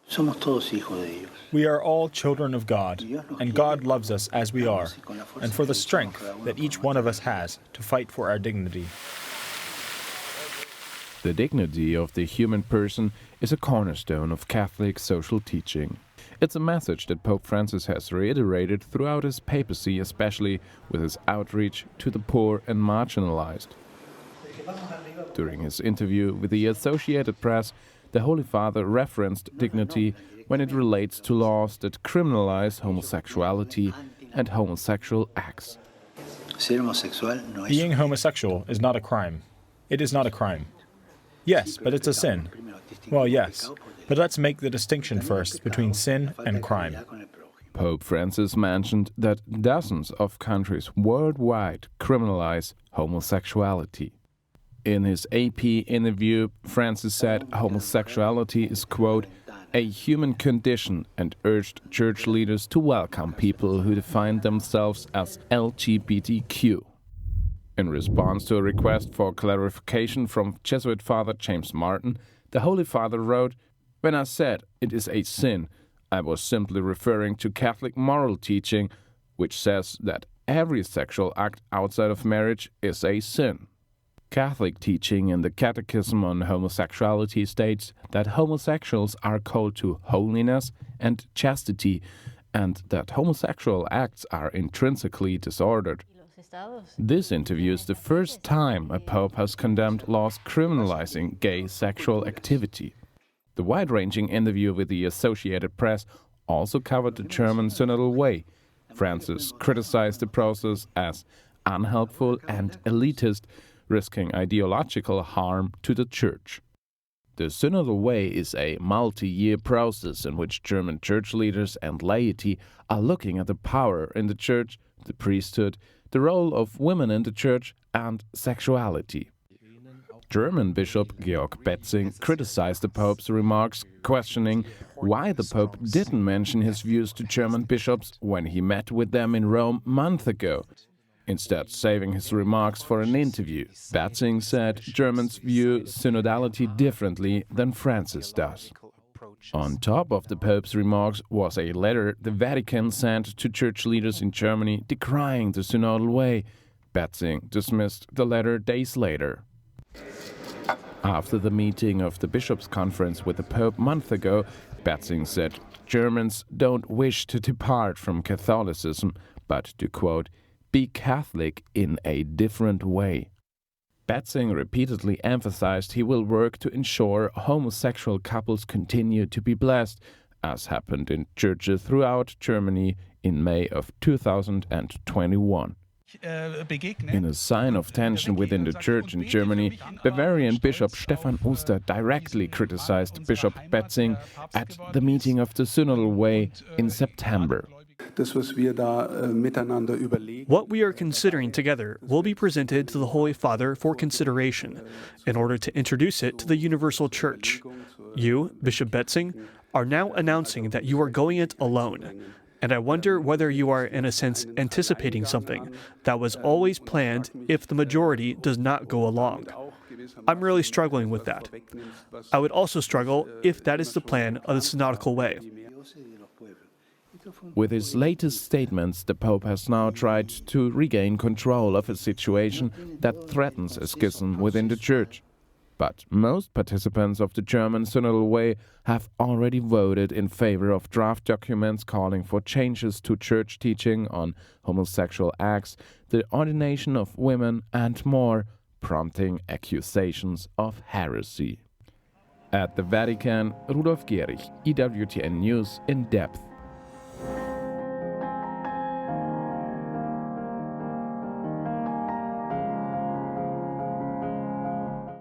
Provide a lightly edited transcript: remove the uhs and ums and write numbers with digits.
Somos todos hijos de Dios. We are all children of God, and God loves us as we are, and for the strength that each one of us has to fight for our dignity. The dignity of the human person is a cornerstone of Catholic social teaching. It's a message that Pope Francis has reiterated throughout his papacy, especially with his outreach to the poor and marginalized. During his interview with the Associated Press, the Holy Father referenced dignity when it relates to laws that criminalize homosexuality and homosexual acts. Being homosexual is not a crime. It is not a crime. Yes, but it's a sin. Well, yes, but let's make the distinction first between sin and crime. Pope Francis mentioned that dozens of countries worldwide criminalize homosexuality. In his AP interview, Francis said homosexuality is, quote, a human condition, and urged church leaders to welcome people who define themselves as LGBTQ. In response to a request for clarification from Jesuit Father James Martin, the Holy Father wrote, "When I said it is a sin, I was simply referring to Catholic moral teaching, which says that every sexual act outside of marriage is a sin." Catholic teaching in the Catechism on Homosexuality states that homosexuals are called to holiness and chastity, and that homosexual acts are intrinsically disordered. This interview is the first time a pope has condemned laws criminalizing gay sexual activity. The wide-ranging interview with the Associated Press also covered the German synodal way. Francis criticized the process as unhelpful and elitist, risking ideological harm to the Church. The synodal way is a multi-year process in which German church leaders and laity are looking at the power in the Church, the priesthood, the role of women in the Church, and sexuality. German Bishop Georg Betzing criticized the Pope's remarks, questioning why the Pope didn't mention his views to German bishops when he met with them in Rome a month ago, instead saving his remarks for an interview. Betzing said Germans view synodality differently than Francis does. On top of the Pope's remarks was a letter the Vatican sent to church leaders in Germany decrying the synodal way. Betzing dismissed the letter days later. After the meeting of the Bishops' Conference with the Pope a month ago, Betzing said Germans don't wish to depart from Catholicism, but to, quote, be Catholic in a different way. Betzing repeatedly emphasized he will work to ensure homosexual couples continue to be blessed, as happened in churches throughout Germany in May of 2021. In a sign of tension within the Church in Germany, Bavarian Bishop Stefan Oster directly criticized Bishop Betzing at the meeting of the Synodal Way in September. What we are considering together will be presented to the Holy Father for consideration in order to introduce it to the Universal Church. You, Bishop Betzing, are now announcing that you are going it alone. And I wonder whether you are, in a sense, anticipating something that was always planned if the majority does not go along. I'm really struggling with that. I would also struggle if that is the plan of the synodical way. With his latest statements, the Pope has now tried to regain control of a situation that threatens a schism within the Church. But most participants of the German Synodal Way have already voted in favor of draft documents calling for changes to Church teaching on homosexual acts, the ordination of women, and more, prompting accusations of heresy. At the Vatican, Rudolf Gehrig, EWTN News in Depth.